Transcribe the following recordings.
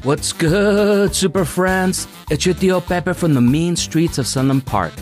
What's good, super friends? It's your tío Pepe from the mean streets of Sunland Park.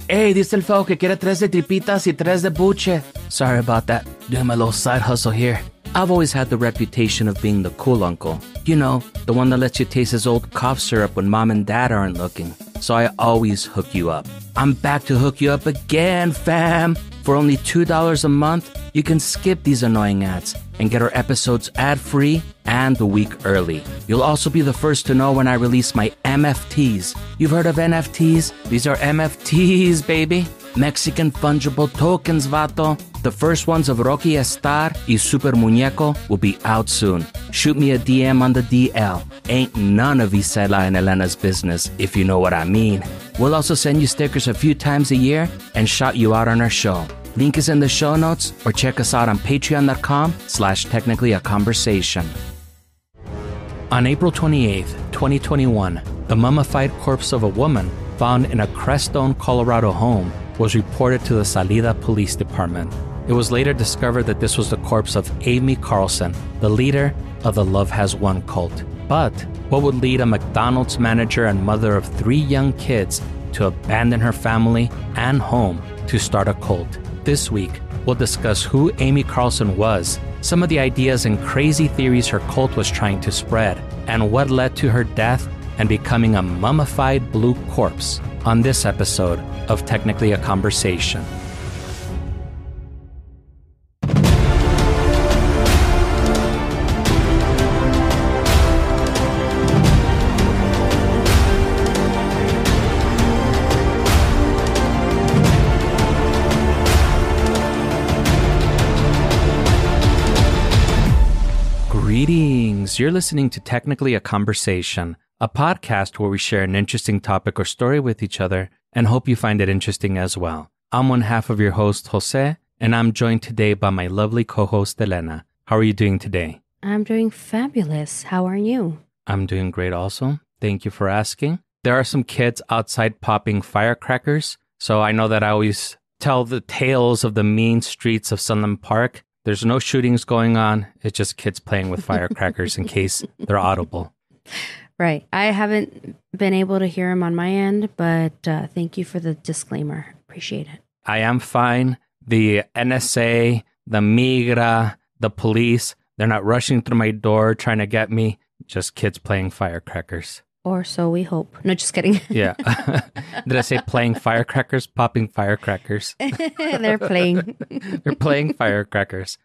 Hey, dice el feo que quiere 3 de tripitas y 3 de buche. Sorry about that. Doing my little side hustle here. I've always had the reputation of being the cool uncle. You know, the one that lets you taste his old cough syrup when mom and dad aren't looking. So I always hook you up. I'm back to hook you up again, fam. For only $2 a month, you can skip these annoying ads and get our episodes ad-free and a week early. You'll also be the first to know when I release my MFTs. You've heard of NFTs? These are MFTs, baby. Mexican fungible tokens, vato. The first ones of Rocky Estar y Super Muñeco will be out soon. Shoot me a DM on the DL. Ain't none of Isela and Elena's business, if you know what I mean. We'll also send you stickers a few times a year and shout you out on our show. Link is in the show notes, or check us out on patreon.com/technicallyaconversation. On April 28th, 2021, the mummified corpse of a woman found in a Crestone, Colorado home was reported to the Salida Police Department. It was later discovered that this was the corpse of Amy Carlson, the leader of the Love Has Won cult. But what would lead a McDonald's manager and mother of 3 young kids to abandon her family and home to start a cult? This week, we'll discuss who Amy Carlson was, some of the ideas and crazy theories her cult was trying to spread, and what led to her death and becoming a mummified blue corpse on this episode of Technically a Conversation. Greetings! You're listening to Technically a Conversation, a podcast where we share an interesting topic or story with each other and hope you find it interesting as well. I'm one half of your host, Jose, and I'm joined today by my lovely co-host, Elena. How are you doing today? I'm doing fabulous. How are you? I'm doing great also. Thank you for asking. There are some kids outside popping firecrackers, so I know that I always tell the tales of the mean streets of Sunland Park. There's no shootings going on. It's just kids playing with firecrackers in case they're audible. Right. I haven't been able to hear him on my end, but thank you for the disclaimer. Appreciate it. I am fine. The NSA, the Migra, the police, they're not rushing through my door trying to get me. Just kids playing firecrackers. Or so we hope. No, just kidding. Yeah. Did I say playing firecrackers? Popping firecrackers. They're playing. They're playing firecrackers.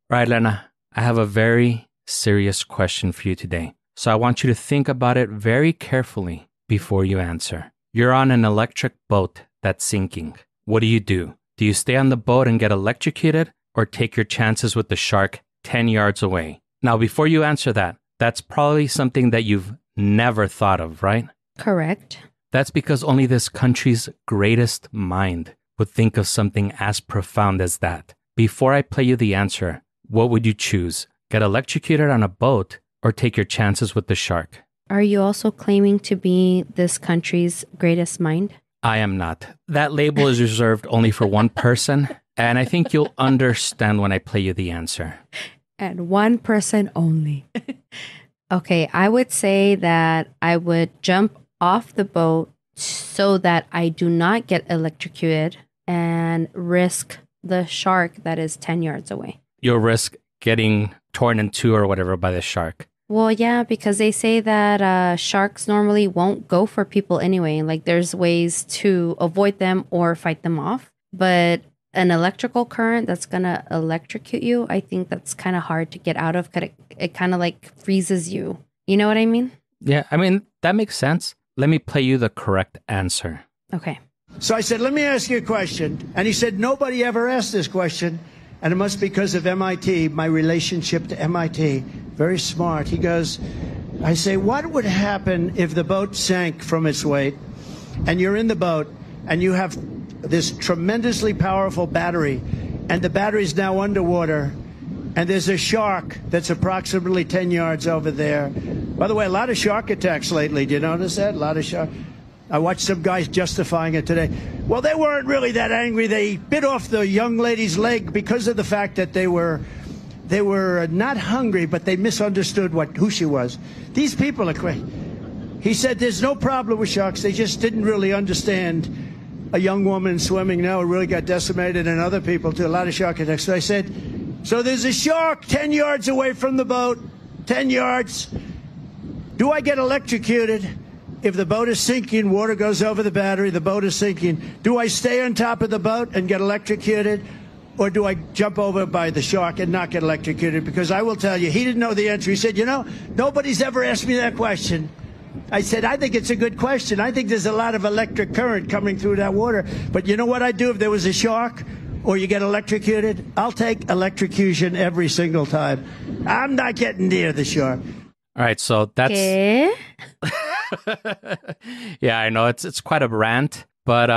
Right, Lena. I have a very serious question for you today. So I want you to think about it very carefully before you answer. You're on an electric boat that's sinking. What do? Do you stay on the boat and get electrocuted or take your chances with the shark 10 yards away? Now, before you answer that, that's probably something that you've never thought of, right? Correct. That's because only this country's greatest mind would think of something as profound as that. Before I play you the answer, what would you choose? Get electrocuted on a boat or take your chances with the shark? Are you also claiming to be this country's greatest mind? I am not. That label is reserved only for one person, and I think you'll understand when I play you the answer. And one person only. Okay, I would say that I would jump off the boat so that I do not get electrocuted and risk the shark that is 10 yards away. You'll risk getting torn in two or whatever by the shark. Well, yeah, because they say that sharks normally won't go for people anyway. Like there's ways to avoid them or fight them off. But an electrical current that's going to electrocute you, I think that's kind of hard to get out of because it kind of like freezes you. You know what I mean? Yeah, I mean, that makes sense. Let me play you the correct answer. Okay. So I said, let me ask you a question. And he said, nobody ever asked this question. And it must be because of MIT, my relationship to MIT. Very smart. He goes, I say, what would happen if the boat sank from its weight and you're in the boat and you have this tremendously powerful battery and the battery's now underwater and there's a shark that's approximately 10 yards over there. By the way, a lot of shark attacks lately. Do you notice that? A lot of shark. I watched some guys justifying it today. Well, they weren't really that angry. They bit off the young lady's leg because of the fact that they were they were not hungry, but they misunderstood who she was. These people are crazy. He said there's no problem with sharks. They just didn't really understand a young woman swimming now really got decimated, and other people too, a lot of shark attacks. So I said, so there's a shark 10 yards away from the boat, 10 yards. Do I get electrocuted? If the boat is sinking, water goes over the battery, the boat is sinking. Do I stay on top of the boat and get electrocuted? Or do I jump over by the shark and not get electrocuted? Because I will tell you, he didn't know the answer. He said, nobody's ever asked me that question. I said, I think it's a good question. I think there's a lot of electric current coming through that water. But you know what I'd do if there was a shark or you get electrocuted? I'll take electrocution every single time. I'm not getting near the shark. All right, so that's... Okay. Yeah, I know it's quite a rant, but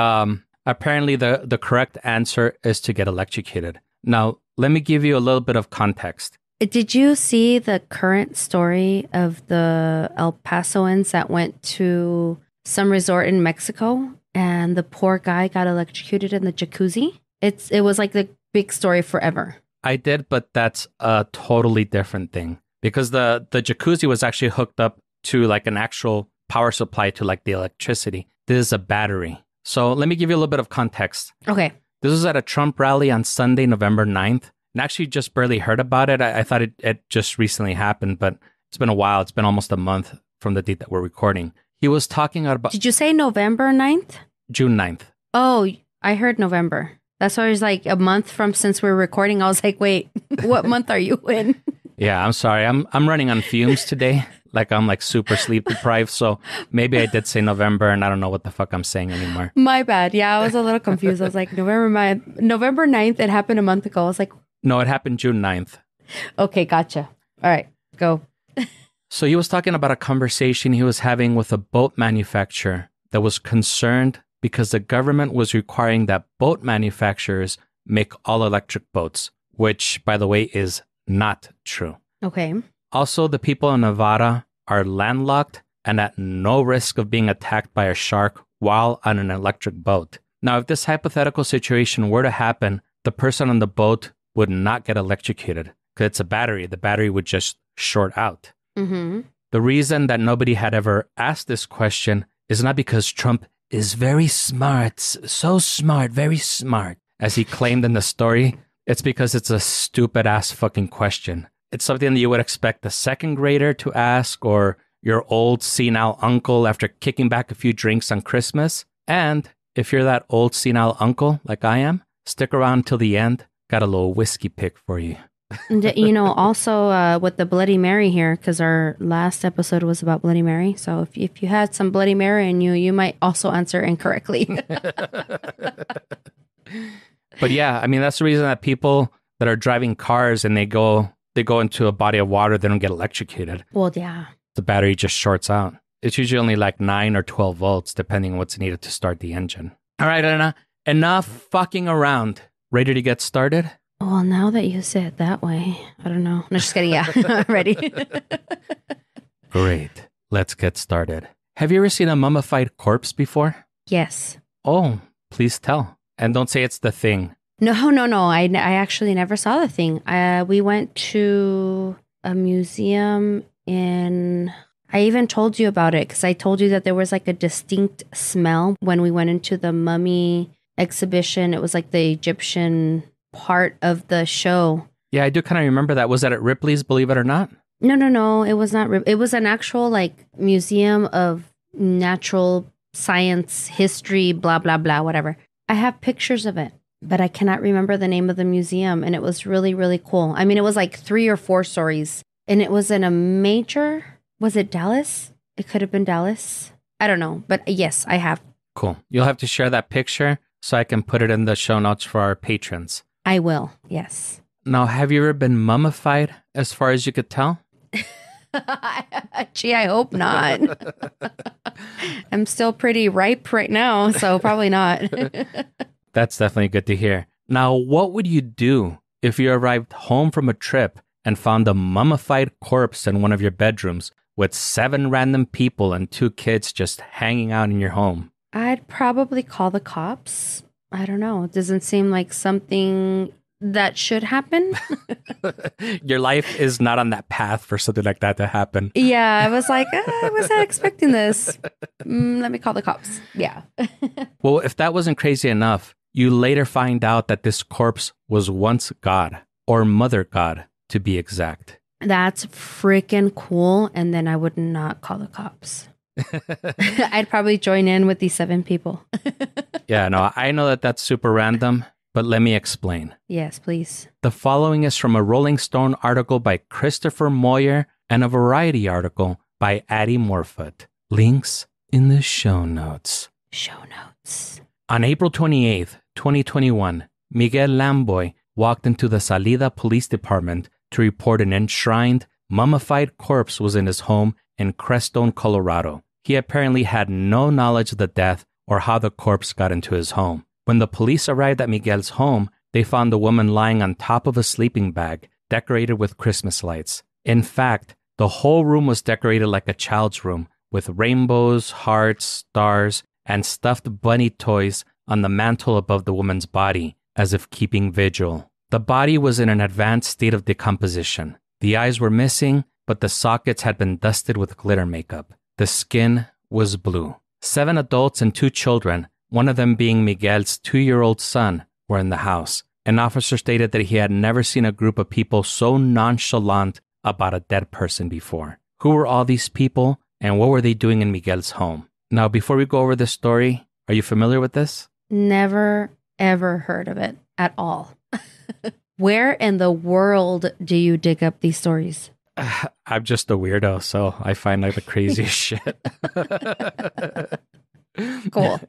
apparently the correct answer is to get electrocuted. Now, let me give you a little bit of context. Did you see the current story of the El Pasoans that went to some resort in Mexico and the poor guy got electrocuted in the jacuzzi? It was like the big story forever. I did, but that's a totally different thing because the jacuzzi was actually hooked up to like an actual power supply to like the electricity. This is a battery. So let me give you a little bit of context. Okay. This was at a Trump rally on Sunday, November 9th. And actually just barely heard about it. I thought it just recently happened, but it's been a while. It's been almost a month from the date that we're recording. He was talking about... Did you say November 9th? June 9th. Oh, I heard November. That's why it was like a month from since we were recording. I was like, wait, what month are you in? Yeah, I'm sorry. I'm running on fumes today. Like I'm like super sleep deprived. So maybe I did say November and I don't know what the fuck I'm saying anymore. My bad. Yeah, I was a little confused. I was like, November 9th, it happened a month ago. I was like... No, it happened June 9th. Okay, gotcha. All right, go. So he was talking about a conversation he was having with a boat manufacturer that was concerned because the government was requiring that boat manufacturers make all electric boats, which, by the way, is not true. Okay. Also, the people in Nevada are landlocked and at no risk of being attacked by a shark while on an electric boat. Now, if this hypothetical situation were to happen, the person on the boat would not get electrocuted because it's a battery. The battery would just short out. Mm-hmm. The reason that nobody had ever asked this question is not because Trump is very smart, so smart, very smart, as he claimed in the story. It's because it's a stupid ass fucking question. It's something that you would expect a second grader to ask or your old senile uncle after kicking back a few drinks on Christmas. And if you're that old senile uncle like I am, stick around till the end. Got a little whiskey pick for you. And, also with the Bloody Mary here, because our last episode was about Bloody Mary. So if you had some Bloody Mary in you, you might also answer incorrectly. But yeah, I mean, that's the reason that people that are driving cars and they go into a body of water, they don't get electrocuted. Well, yeah. The battery just shorts out. It's usually only like 9 or 12 volts, depending on what's needed to start the engine. All right, Anna, enough fucking around. Ready to get started? Well, now that you say it that way, I don't know. No, just kidding. Yeah, ready. Great. Let's get started. Have you ever seen a mummified corpse before? Yes. Oh, please tell. And don't say it's The Thing. No. I actually never saw The Thing. We went to a museum I even told you about it because I told you that there was like a distinct smell when we went into the mummy exhibition. It was like the Egyptian part of the show. Yeah, I do kind of remember that. Was that at Ripley's, believe it or not? No. It was not. It was an actual like museum of natural science, history, blah, blah, blah, whatever. I have pictures of it, but I cannot remember the name of the museum. And it was really, really cool. I mean, it was like 3 or 4 stories and it was in a major. Was it Dallas? It could have been Dallas. I don't know. But yes, I have. Cool. You'll have to share that picture so I can put it in the show notes for our patrons. I will. Yes. Now, have you ever been mummified as far as you could tell? Gee, I hope not. I'm still pretty ripe right now, so probably not. That's definitely good to hear. Now, what would you do if you arrived home from a trip and found a mummified corpse in one of your bedrooms with 7 random people and 2 kids just hanging out in your home? I'd probably call the cops. I don't know. It doesn't seem like something that should happen. Your life is not on that path for something like that to happen. Yeah, I was like, I wasn't expecting this. Let me call the cops. Yeah. Well, if that wasn't crazy enough, you later find out that this corpse was once God, or Mother God, to be exact. That's freaking cool. And then I would not call the cops. I'd probably join in with these 7 people. Yeah, no, I know that that's super random, but let me explain. Yes, please. The following is from a Rolling Stone article by Christopher Moyer and a Variety article by Addie Morfoot. Links in the show notes. Show notes. On April 28th, 2021, Miguel Lamboy walked into the Salida Police Department to report an enshrined, mummified corpse was in his home in Crestone, Colorado. He apparently had no knowledge of the death or how the corpse got into his home. When the police arrived at Miguel's home, they found the woman lying on top of a sleeping bag, decorated with Christmas lights. In fact, the whole room was decorated like a child's room, with rainbows, hearts, stars, and stuffed bunny toys on the mantle above the woman's body, as if keeping vigil. The body was in an advanced state of decomposition. The eyes were missing, but the sockets had been dusted with glitter makeup. The skin was blue. 7 adults and 2 children, one of them being Miguel's 2-year-old son, were in the house. An officer stated that he had never seen a group of people so nonchalant about a dead person before. Who were all these people, and what were they doing in Miguel's home? Now, before we go over this story, are you familiar with this? Never, ever heard of it at all. Where in the world do you dig up these stories? I'm just a weirdo, so I find like the craziest shit. Cool.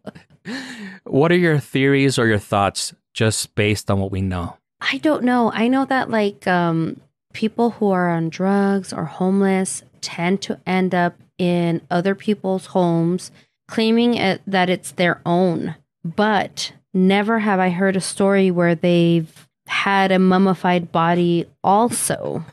What are your theories or your thoughts just based on what we know? I don't know. I know that like people who are on drugs or homeless tend to end up in other people's homes claiming that it's their own. But never have I heard a story where they've had a mummified body also.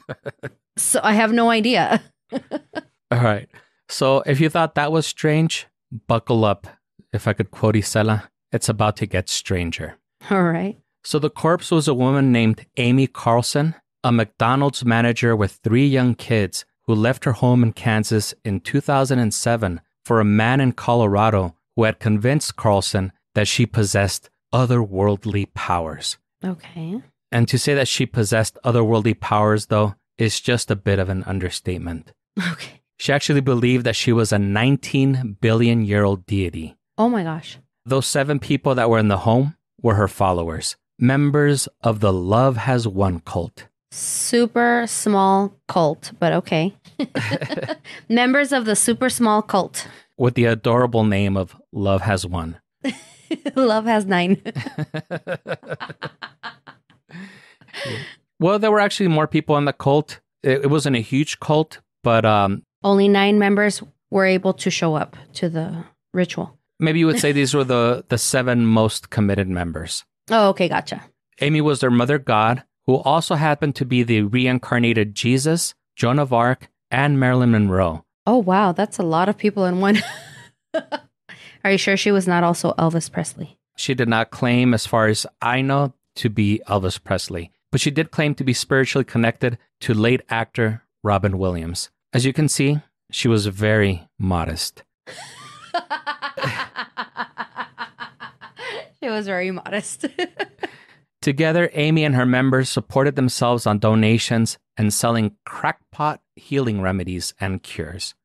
So I have no idea. All right. So if you thought that was strange, buckle up. If I could quote Isela, it's about to get stranger. All right. So the corpse was a woman named Amy Carlson, a McDonald's manager with 3 young kids who left her home in Kansas in 2007 for a man in Colorado who had convinced Carlson that she possessed otherworldly powers. Okay. And to say that she possessed otherworldly powers, though, is just a bit of an understatement. Okay. She actually believed that she was a 19 billion-year-old deity. Oh my gosh. Those 7 people that were in the home were her followers, members of the Love Has Won cult. Super small cult, but okay. Members of the super small cult. With the adorable name of Love Has Won. Love has 9. Well, there were actually more people in the cult. It wasn't a huge cult, but only 9 members were able to show up to the ritual. Maybe you would say these were the 7 most committed members. Oh, okay, gotcha. Amy was their mother god, who also happened to be the reincarnated Jesus, Joan of Arc, and Marilyn Monroe. Oh, wow, that's a lot of people in one. Are you sure she was not also Elvis Presley? She did not claim, as far as I know, to be Elvis Presley, but she did claim to be spiritually connected to late actor Robin Williams. As you can see, she was very modest. She was very modest. Together, Amy and her members supported themselves on donations and selling crackpot healing remedies and cures.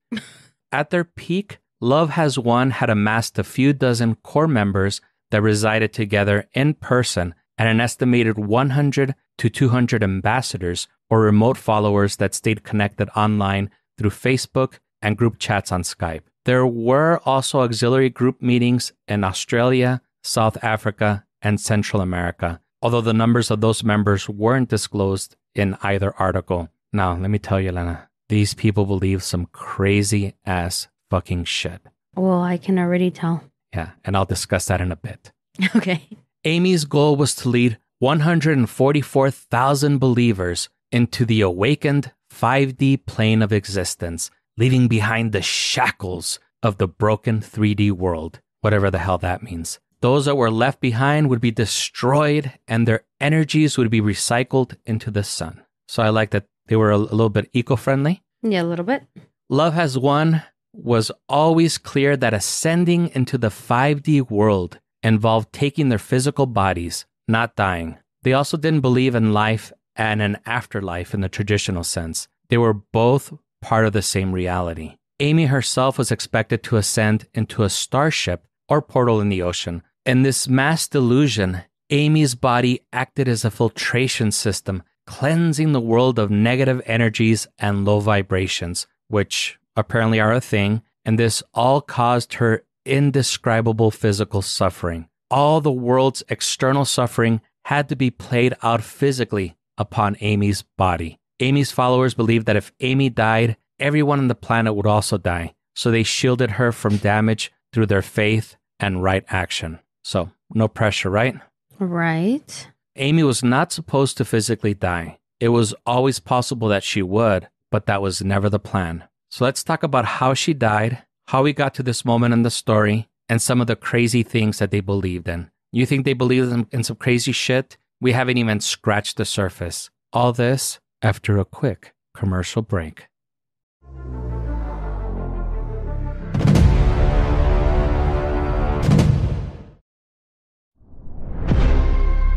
At their peak, Love Has Won had amassed a few dozen core members that resided together in person and an estimated 100 to 200 ambassadors or remote followers that stayed connected online through Facebook and group chats on Skype. There were also auxiliary group meetings in Australia, South Africa, and Central America, although the numbers of those members weren't disclosed in either article. Now, let me tell you, Lena, these people believe some crazy-ass fucking shit. Well, I can already tell. Yeah, and I'll discuss that in a bit. Okay. Amy's goal was to lead 144,000 believers into the awakened 5D plane of existence, leaving behind the shackles of the broken 3D world, whatever the hell that means. Those that were left behind would be destroyed and their energies would be recycled into the sun. So I like that they were a little bit eco-friendly. Yeah, a little bit. Love Has Won was always clear that ascending into the 5D world involved taking their physical bodies, not dying. They also didn't believe in life and an afterlife in the traditional sense. They were both part of the same reality. Amy herself was expected to ascend into a starship or portal in the ocean. In this mass delusion, Amy's body acted as a filtration system, cleansing the world of negative energies and low vibrations, which apparently are a thing, and this all caused her indescribable physical suffering. All the world's external suffering had to be played out physically upon Amy's body. Amy's followers believed that if Amy died, everyone on the planet would also die, so they shielded her from damage through their faith and right action. So, no pressure, right? Right. Amy was not supposed to physically die. It was always possible that she would, but that was never the plan. So let's talk about how she died, how we got to this moment in the story, and some of the crazy things that they believed in. You think they believed in some crazy shit? We haven't even scratched the surface. All this after a quick commercial break.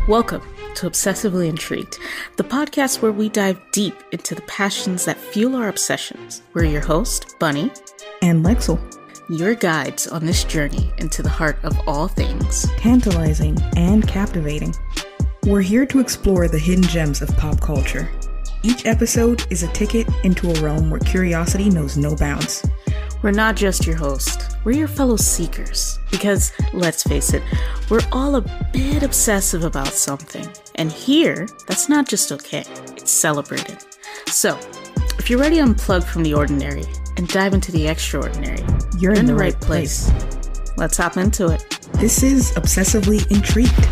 Welcome to Obsessively Intrigued, the podcast where we dive deep into the passions that fuel our obsessions. We're your host, Bunny, and Lexel, your guides on this journey into the heart of all things tantalizing and captivating. We're here to explore the hidden gems of pop culture. Each episode is a ticket into a realm where curiosity knows no bounds. We're not just your host, we're your fellow seekers. Because, let's face it, we're all a bit obsessive about something. And here, that's not just okay, it's celebrated. So, if you're ready to unplug from the ordinary and dive into the extraordinary, you're in the right place. Let's hop into it. This is Obsessively Intrigued.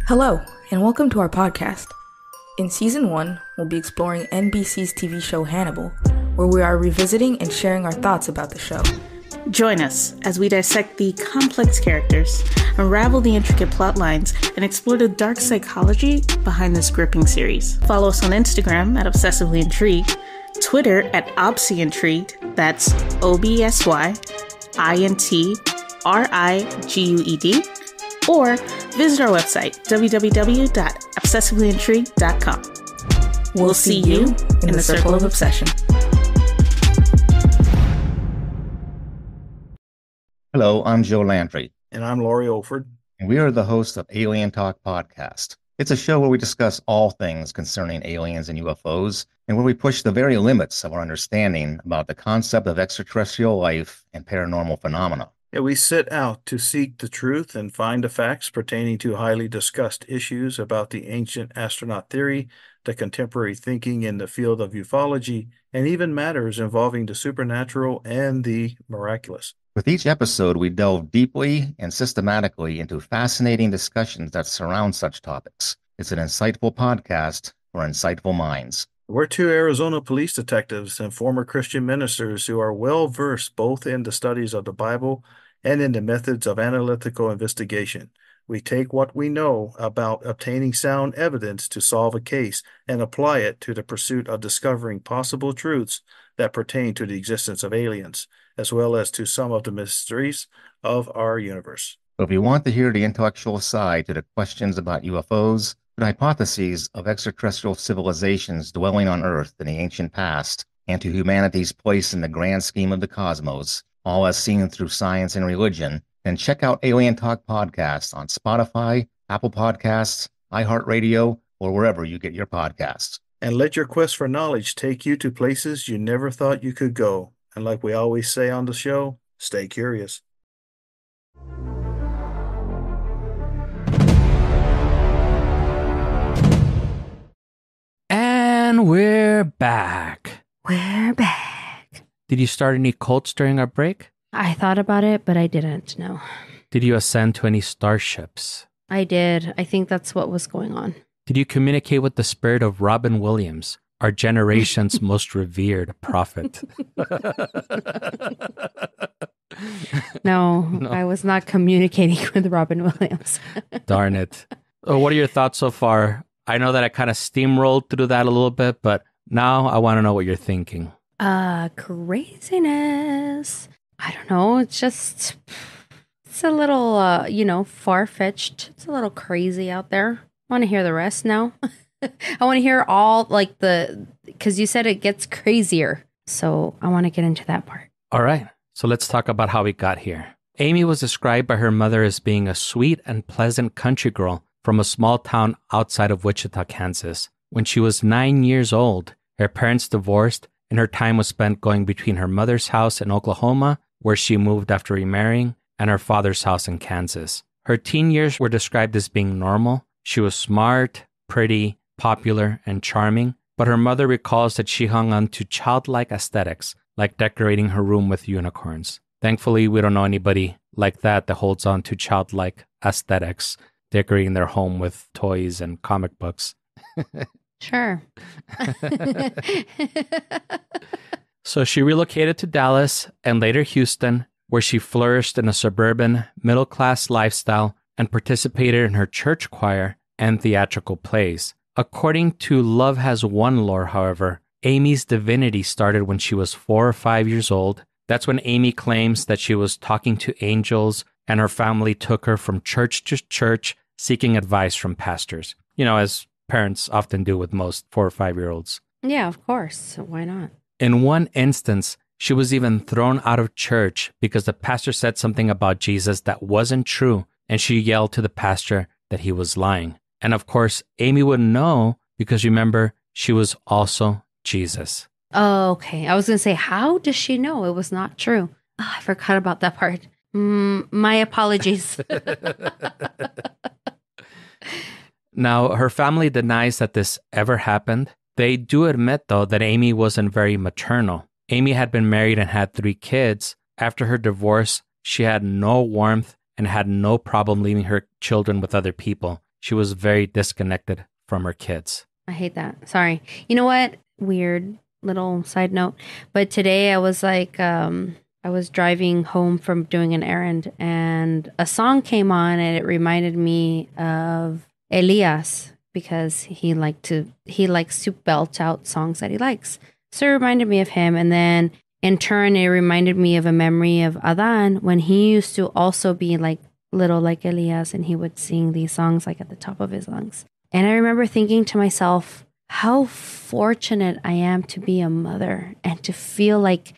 Hello, and welcome to our podcast. In Season 1, we'll be exploring NBC's TV show Hannibal, where we are revisiting and sharing our thoughts about the show. Join us as we dissect the complex characters, unravel the intricate plot lines, and explore the dark psychology behind this gripping series. Follow us on Instagram at Obsessively Intrigued, Twitter at ObsyIntrigued, that's OBSYINTRIGUED, or visit our website, www.obsessivelyintrigued.com. We'll see you in the circle of obsession. Hello, I'm Joe Landry. And I'm Laurie Olford. And we are the hosts of Alien Talk Podcast. It's a show where we discuss all things concerning aliens and UFOs, and where we push the very limits of our understanding about the concept of extraterrestrial life and paranormal phenomena. Yeah, we set out to seek the truth and find the facts pertaining to highly discussed issues about the ancient astronaut theory, the contemporary thinking in the field of ufology, and even matters involving the supernatural and the miraculous. With each episode, we delve deeply and systematically into fascinating discussions that surround such topics. It's an insightful podcast for insightful minds. We're two Arizona police detectives and former Christian ministers who are well-versed both in the studies of the Bible and in the methods of analytical investigation. We take what we know about obtaining sound evidence to solve a case and apply it to the pursuit of discovering possible truths that pertain to the existence of aliens, as well as to some of the mysteries of our universe. So if you want to hear the intellectual side to the questions about UFOs, the hypotheses of extraterrestrial civilizations dwelling on Earth in the ancient past, and to humanity's place in the grand scheme of the cosmos, all as seen through science and religion, then check out Alien Talk Podcast on Spotify, Apple Podcasts, iHeartRadio, or wherever you get your podcasts. And let your quest for knowledge take you to places you never thought you could go. And like we always say on the show, stay curious. And we're back. We're back. Did you start any cults during our break? I thought about it, but I didn't, no. Did you ascend to any starships? I did. I think that's what was going on. Did you communicate with the spirit of Robin Williams, our generation's most revered prophet? No, I was not communicating with Robin Williams. Darn it. What are your thoughts so far? I know that I kind of steamrolled through that a little bit, but now I want to know what you're thinking. Craziness. I don't know. It's a little, far-fetched. It's a little crazy out there. I want to hear the rest now. I want to hear all because you said it gets crazier. So I want to get into that part. All right. So let's talk about how we got here. Amy was described by her mother as being a sweet and pleasant country girl from a small town outside of Wichita, Kansas. When she was 9 years old, her parents divorced and her time was spent going between her mother's house in Oklahoma, where she moved after remarrying, and her father's house in Kansas. Her teen years were described as being normal. She was smart, pretty, popular, and charming, but her mother recalls that she hung on to childlike aesthetics, like decorating her room with unicorns. Thankfully, we don't know anybody like that holds on to childlike aesthetics, decorating their home with toys and comic books. Sure. So she relocated to Dallas and later Houston, where she flourished in a suburban, middle-class lifestyle and participated in her church choir and theatrical plays. According to Love Has One lore, however, Amy's divinity started when she was 4 or 5 years old. That's when Amy claims that she was talking to angels and her family took her from church to church seeking advice from pastors. As parents often do with most 4 or 5-year-olds. Yeah, of course. Why not? In one instance, she was even thrown out of church because the pastor said something about Jesus that wasn't true, and she yelled to the pastor that he was lying. And of course, Amy would know because remember, she was also Jesus. Oh, okay. I was going to say, how does she know it was not true? Oh, I forgot about that part. My apologies. Now, her family denies that this ever happened. They do admit, though, that Amy wasn't very maternal. Amy had been married and had 3 kids. After her divorce, she had no warmth and had no problem leaving her children with other people. She was very disconnected from her kids. I hate that. Sorry. You know what? Weird little side note. But today I was I was driving home from doing an errand and a song came on and it reminded me of Elias because he likes to belt out songs that he likes. So it reminded me of him. And then in turn, it reminded me of a memory of Adan when he used to also be little like Elias and he would sing these songs at the top of his lungs. And I remember thinking to myself, how fortunate I am to be a mother and to feel like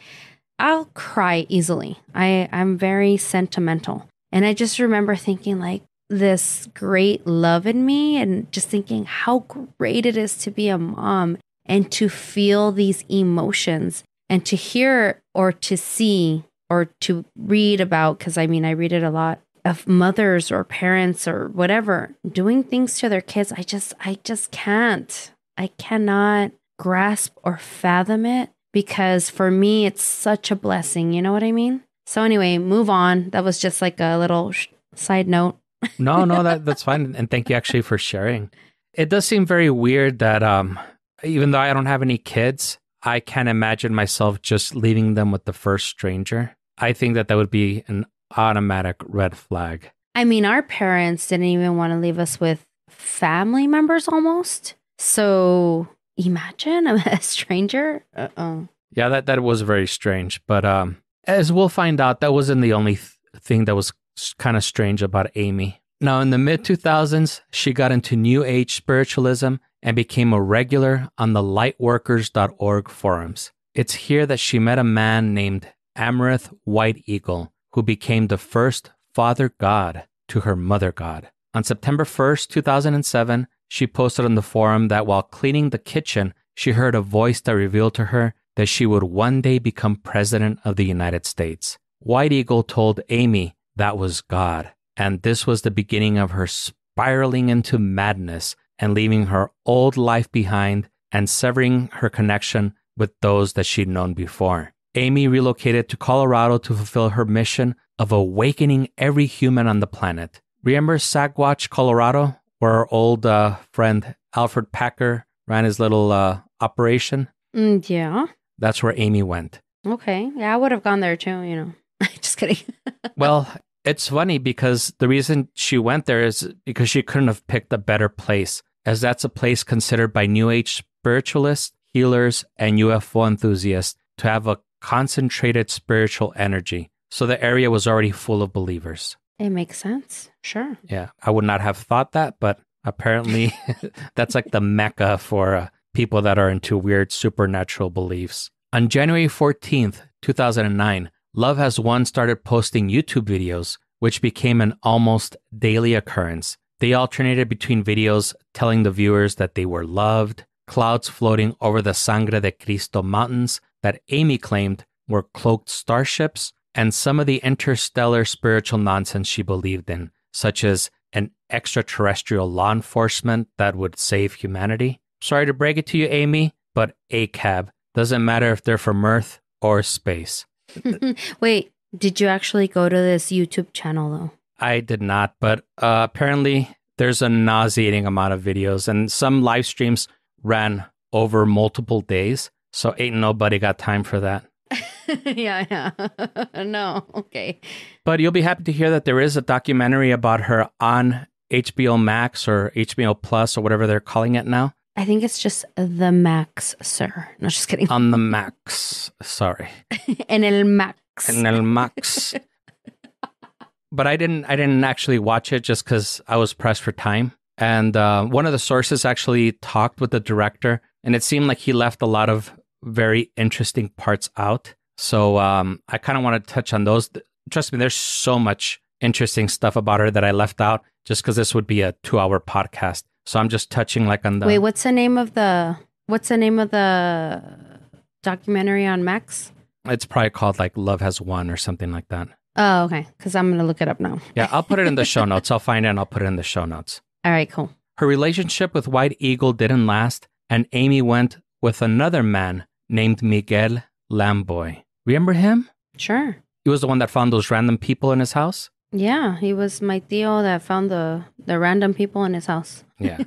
I'll cry easily. I'm very sentimental. And I just remember thinking this great love in me and just thinking how great it is to be a mom and to feel these emotions and to hear or to see or to read about, because I read it a lot, of mothers or parents or whatever doing things to their kids. I just can't. I cannot grasp or fathom it because for me, it's such a blessing. You know what I mean? So anyway, move on. That was just a little side note. No, that's fine. And thank you actually for sharing. It does seem very weird that even though I don't have any kids, I can't imagine myself just leaving them with the first stranger. I think that would be an automatic red flag. Our parents didn't even want to leave us with family members almost. So imagine a stranger. Yeah, that was very strange. But as we'll find out, that wasn't the only thing that was kind of strange about Amy. Now, in the mid-2000s, she got into New Age spiritualism and became a regular on the lightworkers.org forums. It's here that she met a man named Amaranth White Eagle, who became the first father god to her mother god. On September 1st, 2007, she posted on the forum that while cleaning the kitchen, she heard a voice that revealed to her that she would one day become president of the United States. White Eagle told Amy that was God, and this was the beginning of her spiraling into madness and leaving her old life behind and severing her connection with those that she'd known before. Amy relocated to Colorado to fulfill her mission of awakening every human on the planet. Remember Sagwatch, Colorado, where our old friend Alfred Packer ran his little operation? Yeah. That's where Amy went. Okay. Yeah, I would have gone there too, Just kidding. Well, it's funny because the reason she went there is because she couldn't have picked a better place, as that's a place considered by New Age spiritualists, healers, and UFO enthusiasts to have a concentrated spiritual energy. So the area was already full of believers. It makes sense. Sure. Yeah, I would not have thought that, but apparently that's like the mecca for people that are into weird supernatural beliefs. On January 14th, 2009, Love Has Won started posting YouTube videos, which became an almost daily occurrence. They alternated between videos telling the viewers that they were loved, clouds floating over the Sangre de Cristo mountains that Amy claimed were cloaked starships, and some of the interstellar spiritual nonsense she believed in, such as an extraterrestrial law enforcement that would save humanity. Sorry to break it to you, Amy, but ACAB doesn't matter if they're from Earth or space. Wait, did you actually go to this YouTube channel though? I did not, but apparently there's a nauseating amount of videos, and some live streams ran over multiple days, so ain't nobody got time for that. Yeah. No, okay. But you'll be happy to hear that there is a documentary about her on HBO Max or HBO Plus or whatever they're calling it now. I think it's just the Max, sir. No, just kidding. On the Max. Sorry. En el Max. En el Max. But I didn't actually watch it just because I was pressed for time. And one of the sources actually talked with the director, and it seemed like he left a lot of very interesting parts out. So I kind of want to touch on those. Trust me, there's so much interesting stuff about her that I left out just because this would be a 2-hour podcast. So I'm just touching like on the... Wait, what's the name of the documentary on Max? It's probably called like Love Has Won or something like that. Oh, okay. Because I'm going to look it up now. Yeah, I'll put it in the show notes. I'll find it and I'll put it in the show notes. All right, cool. Her relationship with White Eagle didn't last, and Amy went with another man named Miguel Lamboy. Remember him? Sure. He was the one that found those random people in his house? Yeah, he was my tío that found the random people in his house. Yeah.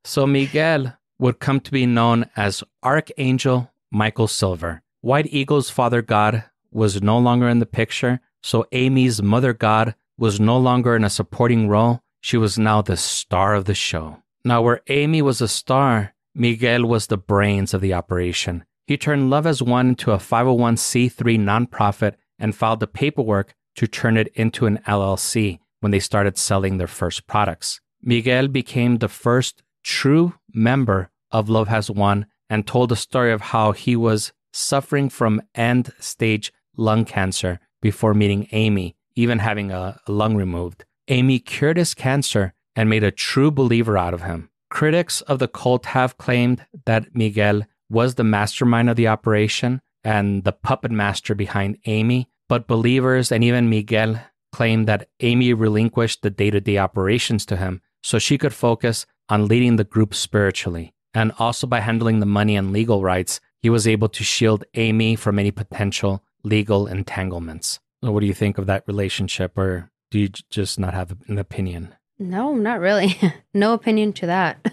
So Miguel would come to be known as Archangel Michael Silver. White Eagle's father god was no longer in the picture, so Amy's mother god was no longer in a supporting role. She was now the star of the show. Now, where Amy was a star, Miguel was the brains of the operation. He turned Love Has Won into a 501c3 nonprofit and filed the paperwork to turn it into an LLC when they started selling their first products. Miguel became the first true member of Love Has Won and told the story of how he was suffering from end-stage lung cancer before meeting Amy, even having a lung removed. Amy cured his cancer and made a true believer out of him. Critics of the cult have claimed that Miguel was the mastermind of the operation and the puppet master behind Amy, but believers and even Miguel claim that Amy relinquished the day-to-day operations to him so she could focus on leading the group spiritually. And also by handling the money and legal rights, he was able to shield Amy from any potential legal entanglements. So what do you think of that relationship, or do you just not have an opinion? No, not really. No opinion to that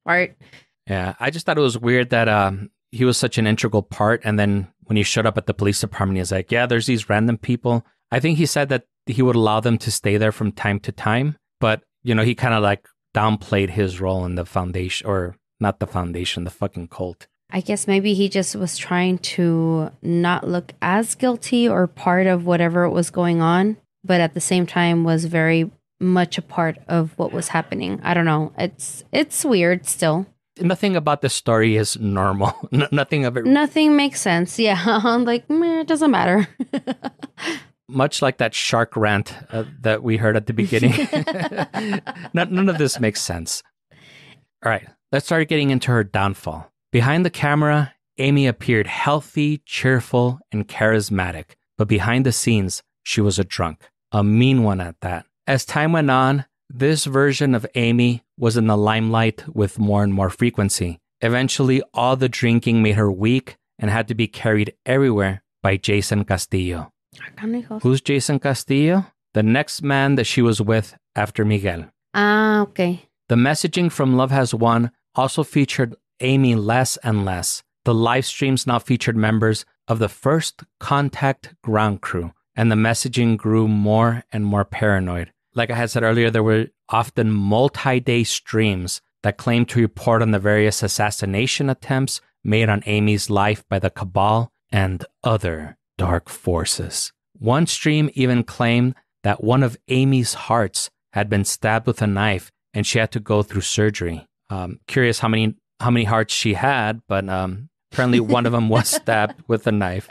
part. Yeah, I just thought it was weird that he was such an integral part, and then when he showed up at the police department, he's like, yeah, there's these random people. I think he said that he would allow them to stay there from time to time, but, you know, he kind of like downplayed his role in the foundation, or not the foundation, the fucking cult. I guess maybe he just was trying to not look as guilty or part of whatever was going on, but at the same time was very much a part of what was happening. I don't know. It's weird still. Nothing about this story is normal. Nothing of it. Nothing makes sense. Yeah. I'm like, meh, it doesn't matter. Much like that shark rant that we heard at the beginning. None of this makes sense. All right. Let's start getting into her downfall. Behind the camera, Amy appeared healthy, cheerful, and charismatic. But behind the scenes, she was a drunk. A mean one at that. As time went on, this version of Amy was in the limelight with more and more frequency. Eventually, all the drinking made her weak and had to be carried everywhere by Jason Castillo. Who's Jason Castillo? The next man that she was with after Miguel. Ah, okay. The messaging from Love Has Won also featured Amy less and less. The live streams now featured members of the First Contact ground crew, and the messaging grew more and more paranoid. Like I had said earlier, there were often multi-day streams that claimed to report on the various assassination attempts made on Amy's life by the cabal and other dark forces. One stream even claimed that one of Amy's hearts had been stabbed with a knife and she had to go through surgery. Curious how many hearts she had, but apparently one of them was stabbed with a knife.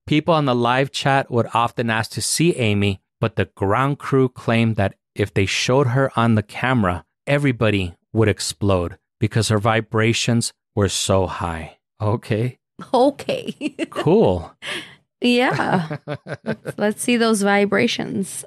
People on the live chat would often ask to see Amy, but the ground crew claimed that if they showed her on the camera, everybody would explode because her vibrations were so high. Okay. Cool. Yeah. Let's see those vibrations.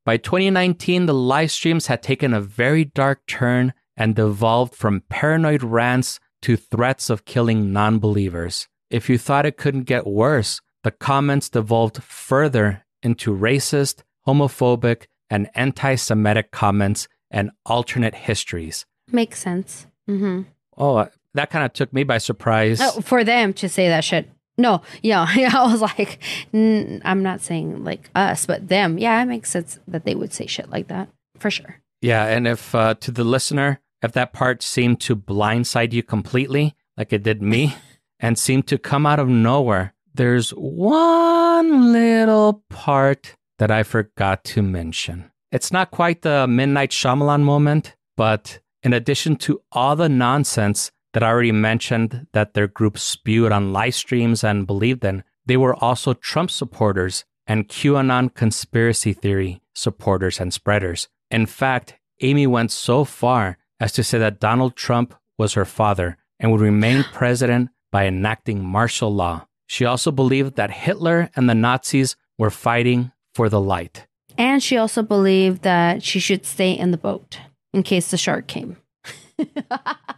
By 2019, the live streams had taken a very dark turn and devolved from paranoid rants to threats of killing non-believers. If you thought it couldn't get worse, the comments devolved further into racist, homophobic, and anti-Semitic comments and alternate histories. Makes sense. Mm-hmm. Oh, that kind of took me by surprise. Oh, for them to say that shit. No, yeah, I was like, I'm not saying like us, but them. Yeah, it makes sense that they would say shit like that, for sure. Yeah, and if to the listener, if that part seemed to blindside you completely, like it did me, and seemed to come out of nowhere, there's one little part that I forgot to mention. It's not quite the Midnight Shyamalan moment, but in addition to all the nonsense that I already mentioned that their group spewed on live streams and believed in, they were also Trump supporters and QAnon conspiracy theory supporters and spreaders. In fact, Amy went so far as to say that Donald Trump was her father and would remain president by enacting martial law. She also believed that Hitler and the Nazis were fighting for the light. And she also believed that she should stay in the boat in case the shark came.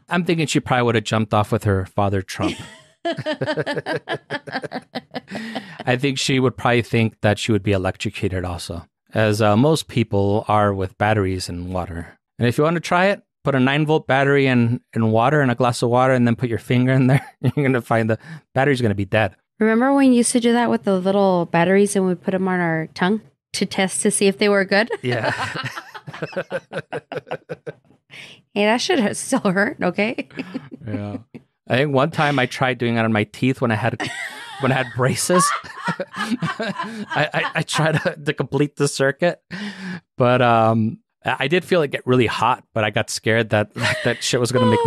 I'm thinking she probably would have jumped off with her father, Trump. I think she would probably think that she would be electrocuted also, as most people are with batteries and water. And if you want to try it, put a 9-volt battery in water and a glass of water and then put your finger in there. You're going to find the battery's going to be dead. Remember when you used to do that with the little batteries and we put them on our tongue to test to see if they were good? Yeah. Hey, that should still hurt, okay? Yeah. I think one time I tried doing it on my teeth when I had braces. I tried to complete the circuit, but I did feel it get really hot, but I got scared that shit was going to make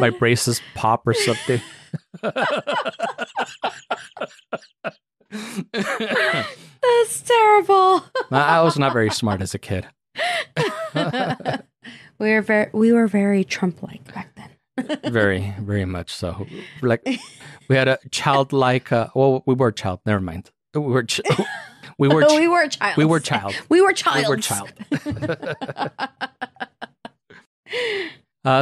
my braces pop or something. That's terrible. I was not very smart as a kid. We were very Trump-like back then. Very, very much so. Like we had a childlike. Well, we were child. Never mind. We were child. We were child. We were child. We were child.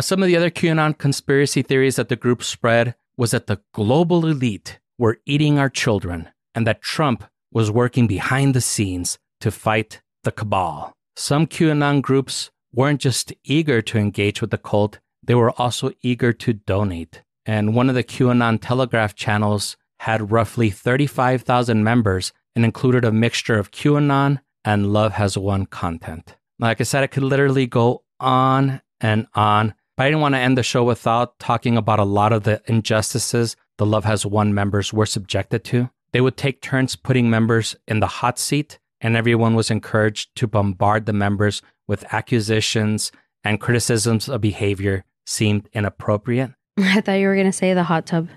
Some of the other QAnon conspiracy theories that the group spread was that the global elite were eating our children and that Trump was working behind the scenes to fight the cabal. Some QAnon groups weren't just eager to engage with the cult, they were also eager to donate. And one of the QAnon Telegraph channels had roughly 35,000 members and included a mixture of QAnon and Love Has Won content. Like I said, I could literally go on and on, but I didn't want to end the show without talking about a lot of the injustices the Love Has Won members were subjected to. They would take turns putting members in the hot seat, and everyone was encouraged to bombard the members with accusations and criticisms of behavior seemed inappropriate. I thought you were going to say the hot tub.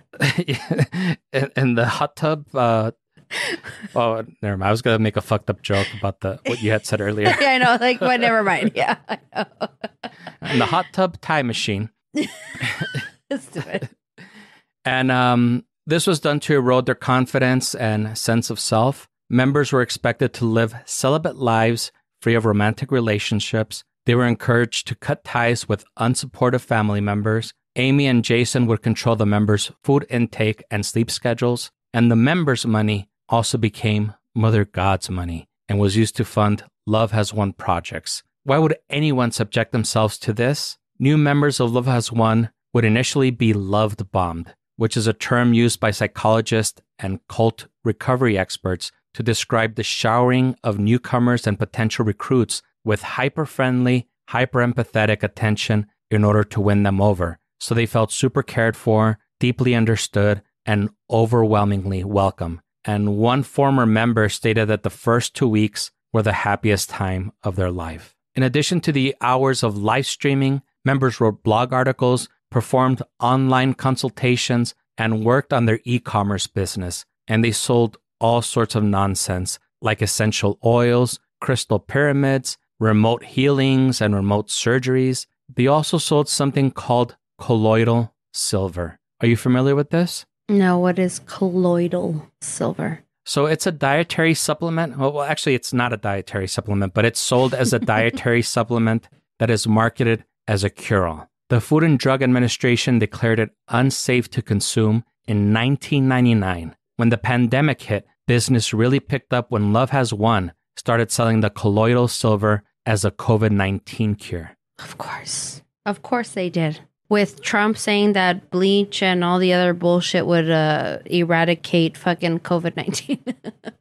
In the hot tub, oh, never mind. I was going to make a fucked up joke about what you had said earlier. Yeah, I know. Like, but never mind. Yeah, I know. In the hot tub time machine. Stupid. And this was done to erode their confidence and sense of self. Members were expected to live celibate lives free of romantic relationships. They were encouraged to cut ties with unsupportive family members. Amy and Jason would control the members' food intake and sleep schedules. And the members' money also became Mother God's money and was used to fund Love Has Won projects. Why would anyone subject themselves to this? New members of Love Has Won would initially be love bombed. which is a term used by psychologists and cult recovery experts to describe the showering of newcomers and potential recruits with hyper-friendly, hyper-empathetic attention in order to win them over. So they felt super cared for, deeply understood, and overwhelmingly welcome. And one former member stated that the first 2 weeks were the happiest time of their life. In addition to the hours of live streaming, members wrote blog articles, performed online consultations, and worked on their e-commerce business. And they sold all sorts of nonsense like essential oils, crystal pyramids, remote healings, and remote surgeries. They also sold something called colloidal silver. Are you familiar with this? No, what is colloidal silver? So it's a dietary supplement. Well, actually, it's not a dietary supplement, but it's sold as a dietary supplement that is marketed as a cure-all. The Food and Drug Administration declared it unsafe to consume in 1999. When the pandemic hit, business really picked up when Love Has Won started selling the colloidal silver as a COVID-19 cure. Of course. Of course they did. With Trump saying that bleach and all the other bullshit would eradicate fucking COVID-19.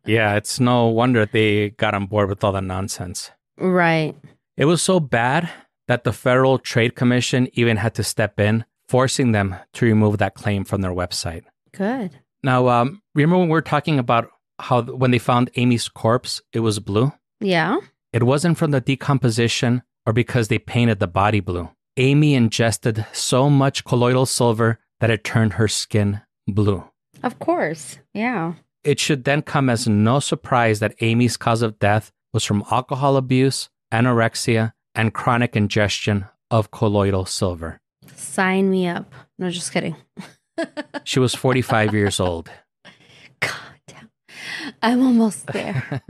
Yeah, it's no wonder they got on board with all the nonsense. Right. It was so bad that the Federal Trade Commission even had to step in, forcing them to remove that claim from their website. Good. Now, remember when we were talking about how when they found Amy's corpse, it was blue? Yeah. It wasn't from the decomposition or because they painted the body blue. Amy ingested so much colloidal silver that it turned her skin blue. Of course. Yeah. It should then come as no surprise that Amy's cause of death was from alcohol abuse, anorexia, and chronic ingestion of colloidal silver. Sign me up. No, just kidding. She was 45 years old. God damn. I'm almost there.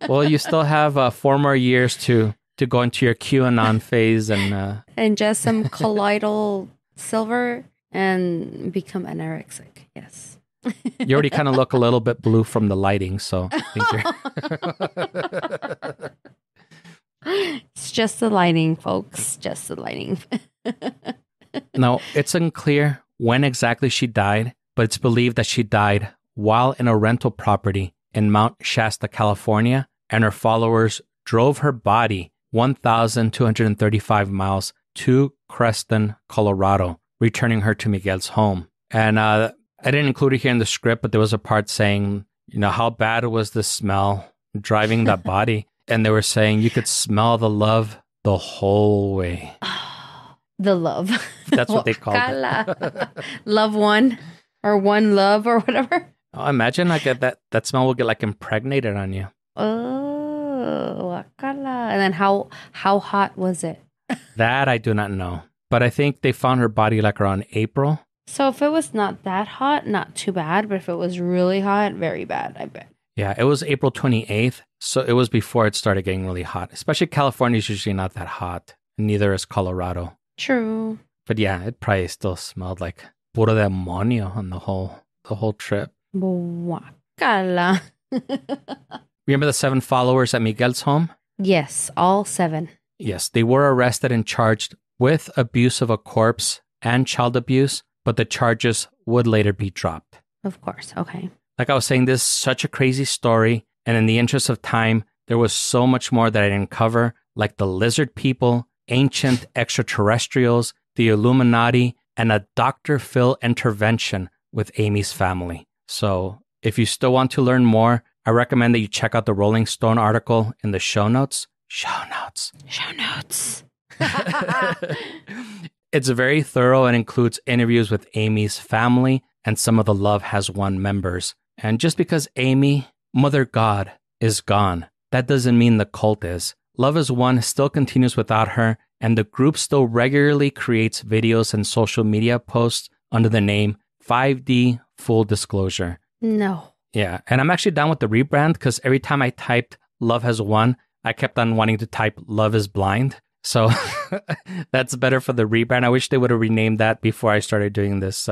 Well, you still have 4 more years to go into your QAnon phase and just some colloidal silver and become anorexic. Yes. You already kind of look a little bit blue from the lighting, so I think It's just the lighting, folks. Just the lighting. Now, it's unclear when exactly she died, but it's believed that she died while in a rental property in Mount Shasta, California, and her followers drove her body 1,235 miles to Crestone, Colorado, returning her to Miguel's home. And I didn't include it here in the script, but there was a part saying, how bad was the smell driving that body? And they were saying you could smell the love the whole way. The love. That's what they called it. Love one or one love or whatever. Oh, imagine like that smell will get like impregnated on you. Oh, wakala. And then how hot was it? That I do not know. But I think they found her body like around April. So if it was not that hot, not too bad. But if it was really hot, very bad, I bet. Yeah, it was April 28th. So it was before it started getting really hot. Especially California is usually not that hot. Neither is Colorado. True. But yeah, it probably still smelled like puro demonio on the whole trip. Wakala. Remember the 7 followers at Miguel's home? Yes, all 7. Yes, they were arrested and charged with abuse of a corpse and child abuse, but the charges would later be dropped. Of course, okay. Like I was saying, this is such a crazy story, and in the interest of time, there was so much more that I didn't cover, like the lizard people, ancient extraterrestrials, the Illuminati, and a Dr. Phil intervention with Amy's family. So if you still want to learn more, I recommend that you check out the Rolling Stone article in the show notes. Show notes. It's very thorough and includes interviews with Amy's family and some of the Love Has Won members. And just because Amy, Mother God, is gone, that doesn't mean the cult is. Love Has Won still continues without her, and the group still regularly creates videos and social media posts under the name 5D Full Disclosure. No. Yeah, and I'm actually down with the rebrand because every time I typed Love Has Won, I kept on wanting to type Love is Blind. So that's better for the rebrand. I wish they would have renamed that before I started doing this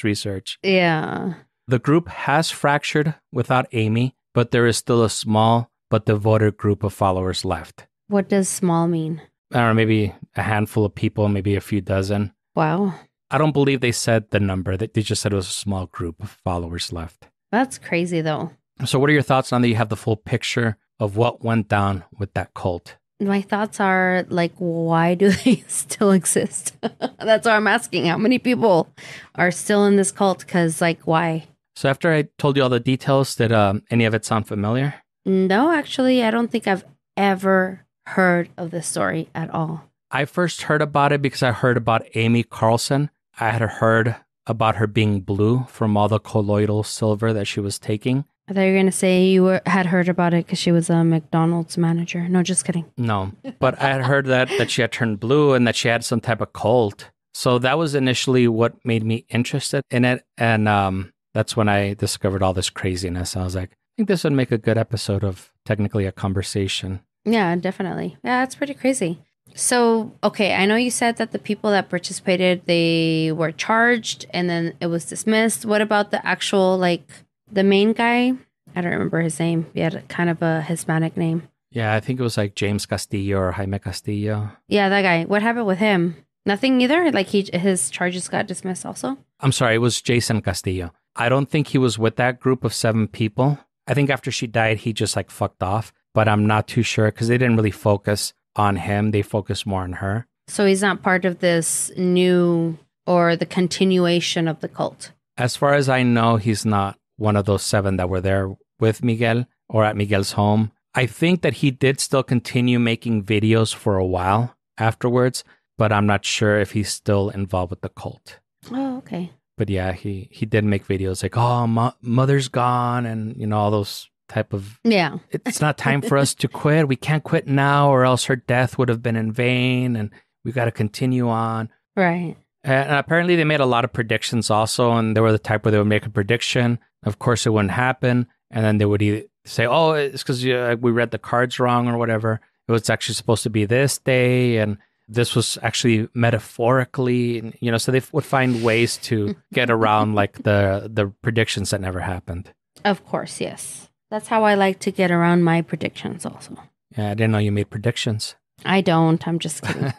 research. Yeah. The group has fractured without Amy, but there is still a small but devoted group of followers left. What does small mean? I don't know, maybe a handful of people, maybe a few dozen. Wow. I don't believe they said the number. They just said it was a small group of followers left. That's crazy, though. So what are your thoughts on that? You have the full picture of what went down with that cult. My thoughts are like, why do they still exist? That's what I'm asking. How many people are still in this cult? Because, like, why? So after I told you all the details, did any of it sound familiar? No, actually, I don't think I've ever heard of this story at all. I first heard about it because I heard about Amy Carlson. I had heard about her being blue from all the colloidal silver that she was taking. I thought you were going to say you had heard about it because she was a McDonald's manager. No, just kidding. No, but I had heard that she had turned blue and that she had some type of cult. So that was initially what made me interested in it. And that's when I discovered all this craziness. I was like, I think this would make a good episode of technically a conversation. Yeah, definitely. Yeah, it's pretty crazy. So, okay, I know you said that the people that participated, they were charged and then it was dismissed. What about the actual, like, the main guy? I don't remember his name. He had kind of a Hispanic name. Yeah, I think it was like James Castillo or Jaime Castillo. Yeah, that guy. What happened with him? Nothing either? Like his charges got dismissed also? I'm sorry, it was Jason Castillo. I don't think he was with that group of 7 people. I think after she died, he just like fucked off. But I'm not too sure because they didn't really focus on him. They focused more on her. So he's not part of this new or the continuation of the cult? As far as I know, he's not one of those 7 that were there with Miguel or at Miguel's home. I think that he did still continue making videos for a while afterwards, but I'm not sure if he's still involved with the cult. Oh, okay. But yeah, he did make videos like, oh, mother's gone and, you know, all those type of... Yeah. It's not time for us to quit. We can't quit now or else her death would have been in vain and we got to continue on. Right. And apparently they made a lot of predictions also, and they were the type where they would make a prediction. Of course, it wouldn't happen. And then they would either say, oh, it's because we read the cards wrong or whatever. It was actually supposed to be this day, and this was actually metaphorically, you know, so they would find ways to get around like the predictions that never happened. Of course, yes. That's how I like to get around my predictions also. Yeah, I didn't know you made predictions. I don't. I'm just kidding.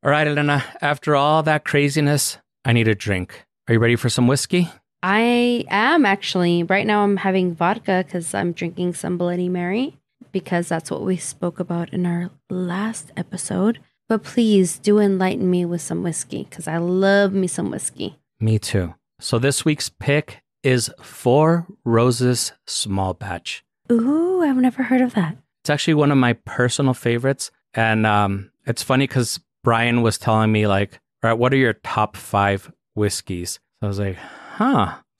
All right, Elena, after all that craziness, I need a drink. Are you ready for some whiskey? I am actually. Right now I'm having vodka because I'm drinking some Bloody Mary because that's what we spoke about in our last episode. But please do enlighten me with some whiskey because I love me some whiskey. Me too. So this week's pick is Four Roses Small Batch. Ooh, I've never heard of that. It's actually one of my personal favorites. And it's funny because Brian was telling me like, all right, what are your top 5 whiskeys? So I was like,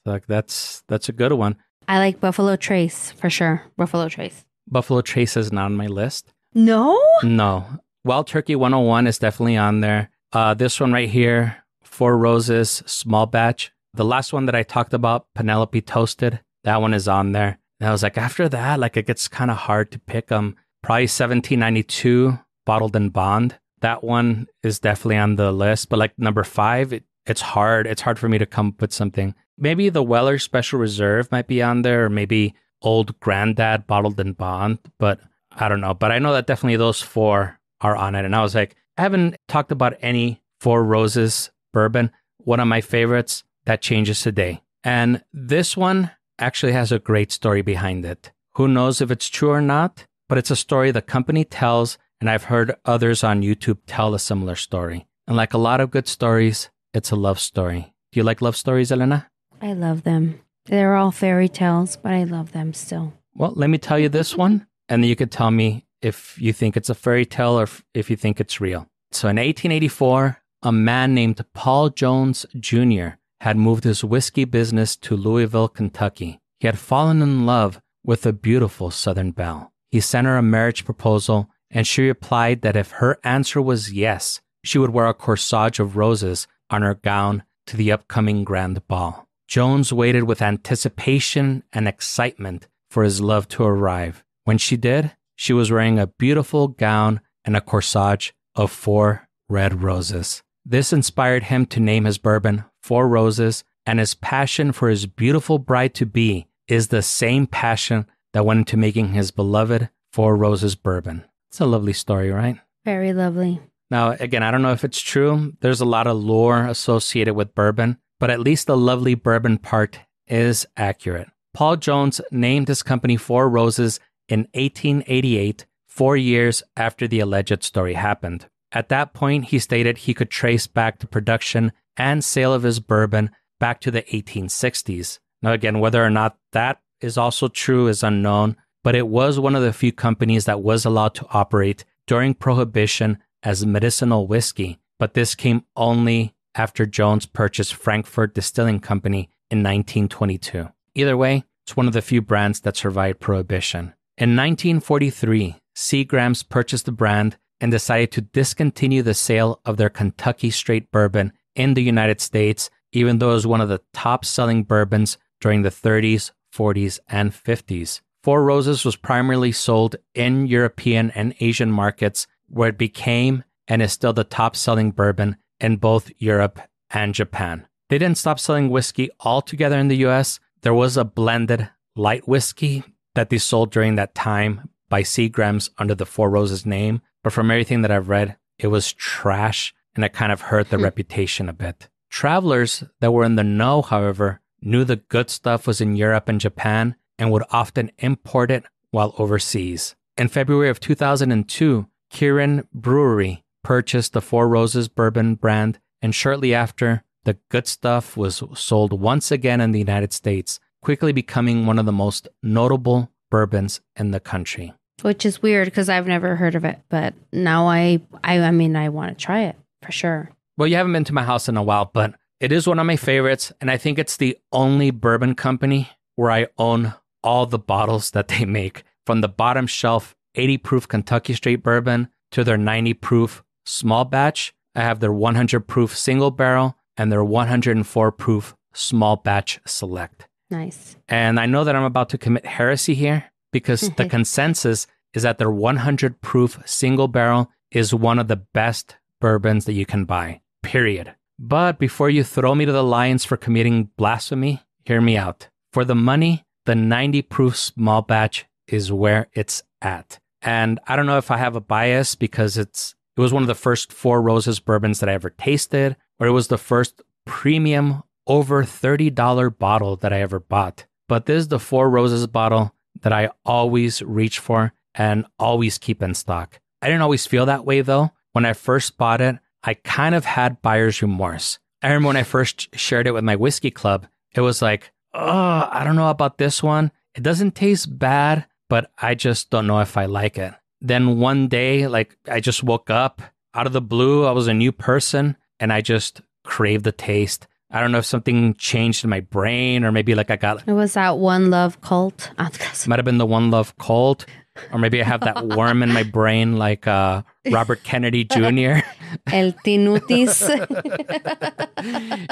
like that's a good one. I like Buffalo Trace for sure. Buffalo Trace. Buffalo Trace is not on my list. No? No. Wild Turkey 101 is definitely on there. This one right here, Four Roses Small Batch. The last one that I talked about, Penelope Toasted, that one is on there. And I was like, after that, like it gets kind of hard to pick them. Probably 1792 Bottled and Bond. That one is definitely on the list. But like number 5, it's hard. It's hard for me to come up with something. Maybe the Weller Special Reserve might be on there, or maybe Old Granddad Bottled and Bond. But I don't know. But I know that definitely those 4 are on it. And I was like, I haven't talked about any Four Roses bourbon. One of my favorites that changes today. And this one actually has a great story behind it. Who knows if it's true or not, but it's a story the company tells, and I've heard others on YouTube tell a similar story. And like a lot of good stories, it's a love story. Do you like love stories, Elena? I love them. They're all fairy tales, but I love them still. Well, let me tell you this one, and then you could tell me if you think it's a fairy tale or if you think it's real. So in 1884, a man named Paul Jones Jr. had moved his whiskey business to Louisville, Kentucky. He had fallen in love with a beautiful Southern belle. He sent her a marriage proposal, and she replied that if her answer was yes, she would wear a corsage of roses on her gown to the upcoming grand ball. Jones waited with anticipation and excitement for his love to arrive. When she did, she was wearing a beautiful gown and a corsage of 4 red roses. This inspired him to name his bourbon Four Roses, and his passion for his beautiful bride-to-be is the same passion that went into making his beloved Four Roses bourbon. It's a lovely story, right? Very lovely. Now, again, I don't know if it's true. There's a lot of lore associated with bourbon, but at least the lovely bourbon part is accurate. Paul Jones named his company Four Roses in 1888, 4 years after the alleged story happened. At that point, he stated he could trace back the production and sale of his bourbon back to the 1860s. Now, again, whether or not that is also true is unknown, but it was one of the few companies that was allowed to operate during Prohibition as medicinal whiskey, but this came only after Jones purchased Frankfurt Distilling Company in 1922. Either way, it's one of the few brands that survived Prohibition. In 1943, Seagram's purchased the brand and decided to discontinue the sale of their Kentucky Straight bourbon in the United States, even though it was one of the top-selling bourbons during the 30s, 40s, and 50s. Four Roses was primarily sold in European and Asian markets, where it became and is still the top-selling bourbon in both Europe and Japan. They didn't stop selling whiskey altogether in the US. There was a blended light whiskey that they sold during that time by Seagram's under the Four Roses name, but from everything that I've read, it was trash, and it kind of hurt the reputation a bit. Travelers that were in the know, however, knew the good stuff was in Europe and Japan and would often import it while overseas. In February of 2002, Kirin Brewery purchased the Four Roses bourbon brand, and shortly after, the good stuff was sold once again in the United States, quickly becoming one of the most notable bourbons in the country. Which is weird because I've never heard of it, but now I want to try it for sure. Well, you haven't been to my house in a while, but it is one of my favorites, and I think it's the only bourbon company where I own all the bottles that they make, from the bottom shelf 80 proof Kentucky Straight bourbon to their 90 proof small batch. I have their 100 proof single barrel and their 104 proof small batch select. Nice. And I know that I'm about to commit heresy here because the consensus is that their 100 proof single barrel is one of the best bourbons that you can buy, period. But before you throw me to the lions for committing blasphemy, hear me out. For the money, the 90 proof small batch is where it's at. And I don't know if I have a bias because it was one of the first Four Roses bourbons that I ever tasted, or it was the first premium over $30 bottle that I ever bought. But this is the Four Roses bottle that I always reach for and always keep in stock. I didn't always feel that way though. When I first bought it, I kind of had buyer's remorse. I remember when I first shared it with my whiskey club, it was like, oh, I don't know about this one. It doesn't taste bad, but I just don't know if I like it. Then one day, I just woke up out of the blue. I was a new person and I just craved the taste. I don't know if something changed in my brain or maybe I got... It was that One Love cult. Might have been the One Love cult. Or maybe I have that worm in my brain like Robert Kennedy Jr. El Tinutis.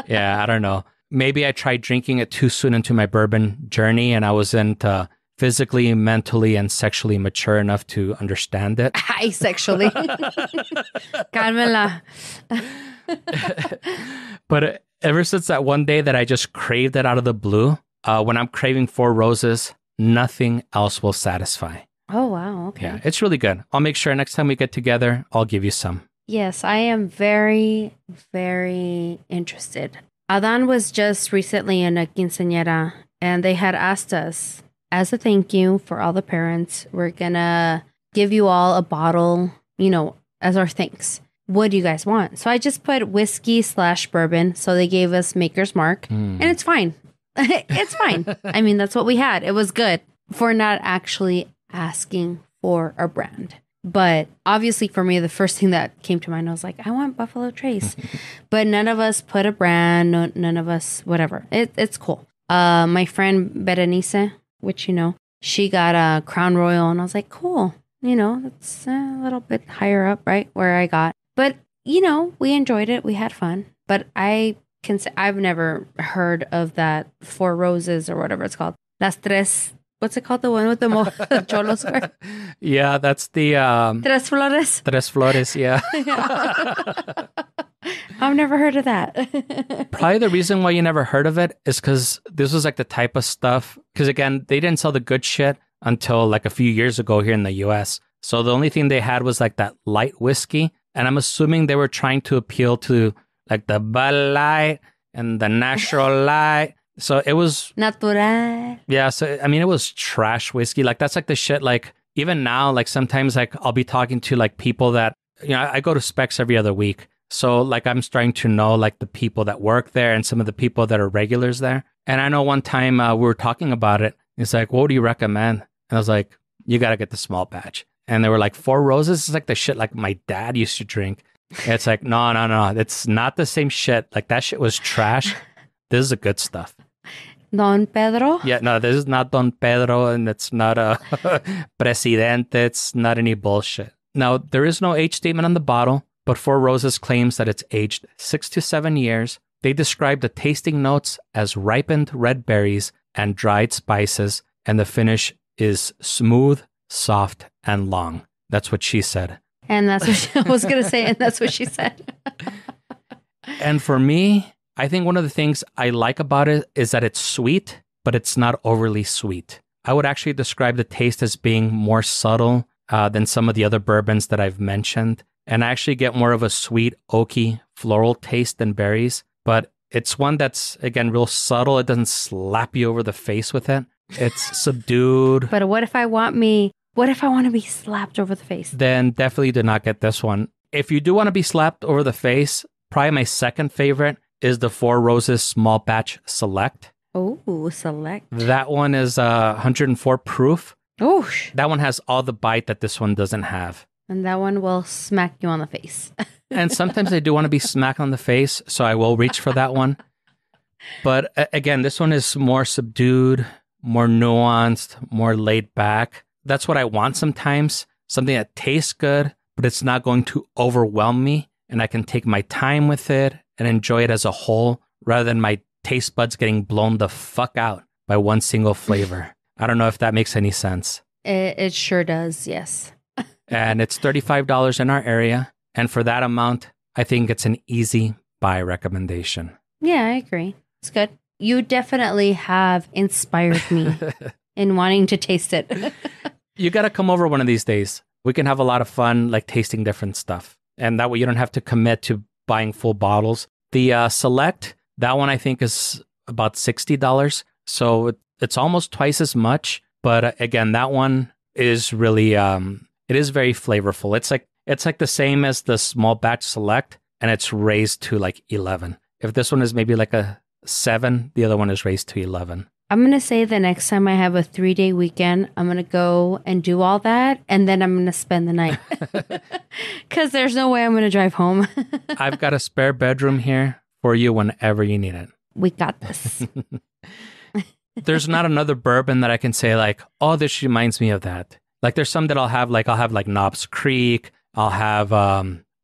Yeah, I don't know. Maybe I tried drinking it too soon into my bourbon journey and I wasn't physically, mentally, and sexually mature enough to understand it. Ay, sexually. Cálmela. But ever since that one day that I just craved it out of the blue, when I'm craving Four Roses, nothing else will satisfy. Oh, wow. Okay. Yeah, it's really good. I'll make sure next time we get together, I'll give you some. Yes, I am very, very interested. Adan was just recently in a quinceañera, and they had asked us, as a thank you for all the parents, we're going to give you all a bottle, as our thanks. What do you guys want? So I just put whiskey/bourbon. So they gave us Maker's Mark, and it's fine. It's fine. I mean, that's what we had. It was good for not actually asking for a brand. But obviously for me, the first thing that came to mind, I was like, I want Buffalo Trace. But none of us put a brand, none of us, whatever. It's cool. My friend Berenice, which she got a Crown Royal, and I was like, cool. It's a little bit higher up, right, where I got. But, we enjoyed it. We had fun. But I can say I've never heard of that Four Roses or whatever it's called. Las Tres... What's it called? The one with the cholos? Yeah, that's the... Tres Flores? Tres Flores, yeah. I've never heard of that. Probably the reason why you never heard of it is because this was the type of stuff... Because again, they didn't sell the good shit until a few years ago here in the US. So the only thing they had was that light whiskey. And I'm assuming they were trying to appeal to like the Bud Light and the Natural Light. So it was... Natural. Yeah, so I mean, it was trash whiskey. Like that's like the shit, like even now, like sometimes like I'll be talking to like people that, you know, I go to Specs every other week. So like I'm starting to know like the people that work there and some of the people that are regulars there. And I know one time we were talking about it. It's like, what do you recommend? And I was like, you got to get the small batch. And they were like, Four Roses is like the shit like my dad used to drink. And it's like, no. It's not the same shit. Like that shit was trash. This is the good stuff. Don Pedro? Yeah, no, this is not Don Pedro, and it's not a Presidente. It's not any bullshit. Now, there is no age statement on the bottle, but Four Roses claims that it's aged 6 to 7 years. They describe the tasting notes as ripened red berries and dried spices, and the finish is smooth, soft, and long. That's what she said. And that's what I was going to say, and that's what she said. And for me, I think one of the things I like about it is that it's sweet, but it's not overly sweet. I would actually describe the taste as being more subtle than some of the other bourbons that I've mentioned. And I actually get more of a sweet, oaky, floral taste than berries. But it's one that's, again, real subtle. It doesn't slap you over the face with it. It's subdued. But what if I want to be slapped over the face? Then definitely do not get this one. If you do want to be slapped over the face, probably my second favorite is the Four Roses Small Batch Select. Oh, Select. That one is 104 proof. Oh. That one has all the bite that this one doesn't have. And that one will smack you on the face. And sometimes I do want to be smacked on the face, so I will reach for that one. But again, this one is more subdued, more nuanced, more laid back. That's what I want sometimes. Something that tastes good, but it's not going to overwhelm me. And I can take my time with it and enjoy it as a whole rather than my taste buds getting blown the fuck out by one single flavor. I don't know if that makes any sense. It sure does, yes. And it's $35 in our area. And for that amount, I think it's an easy buy recommendation. Yeah, I agree. It's good. You definitely have inspired me in wanting to taste it. You got to come over one of these days. We can have a lot of fun, like tasting different stuff. And that way you don't have to commit to buying full bottles. The Select, that one I think is about $60. So it's almost twice as much. But again, that one is really, it is very flavorful. It's like the same as the Small Batch Select, and it's raised to like 11. If this one is maybe like a 7, the other one is raised to 11. I'm going to say the next time I have a 3-day weekend, I'm going to go and do all that, and then I'm going to spend the night. Because there's no way I'm going to drive home. I've got a spare bedroom here for you whenever you need it. We got this. There's not another bourbon that I can say like, oh, this reminds me of that. Like there's some that I'll have like Knobs Creek. I'll have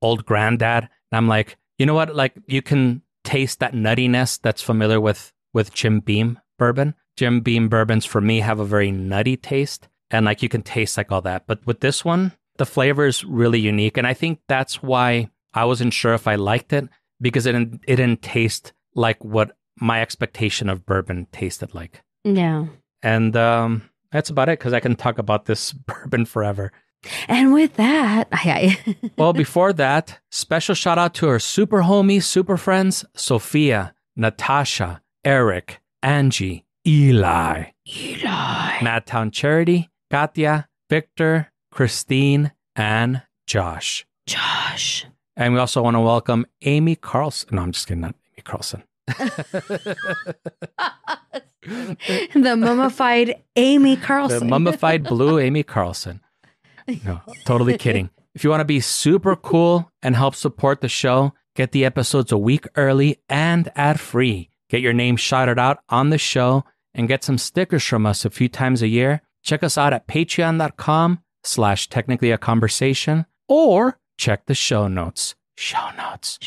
Old Granddad. And I'm like, you know what? Like you can taste that nuttiness that's familiar with Jim Beam bourbon. Jim Beam bourbons for me have a very nutty taste. And like you can taste like all that. But with this one, the flavor is really unique. And I think that's why I wasn't sure if I liked it, because it didn't taste like what my expectation of bourbon tasted like. Yeah. And that's about it, because I can talk about this bourbon forever. And with that, well, before that, special shout out to our super homies, super friends, Sophia, Natasha, Eric, Angie, Eli, Madtown Charity, Katya, Victor, Christine, and Josh. And we also want to welcome Amy Carlson. No, I'm just kidding, not Amy Carlson. The mummified Amy Carlson. The mummified blue Amy Carlson. No, totally kidding. If you want to be super cool and help support the show, get the episodes a week early and ad-free. Get your name shouted out on the show and get some stickers from us a few times a year. Check us out at patreon.com/technicallyaconversation or check the show notes. Show notes.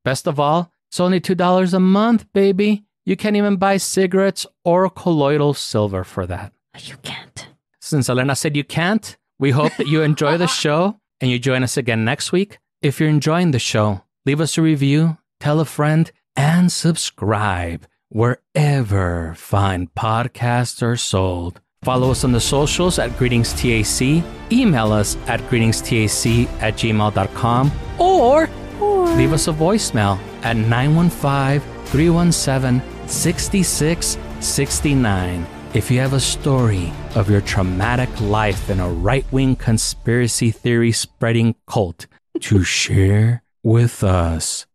Best of all, it's only $2 a month, baby. You can't even buy cigarettes or colloidal silver for that. You can't. Since Elena said you can't, we hope that you enjoy the show and you join us again next week. If you're enjoying the show, leave us a review, tell a friend, and subscribe wherever fine podcasts are sold. Follow us on the socials at GreetingsTAC. Email us at greetingstac@gmail.com or leave us a voicemail at 915-317-6669. If you have a story of your traumatic life in a right-wing conspiracy theory spreading cult to share with us.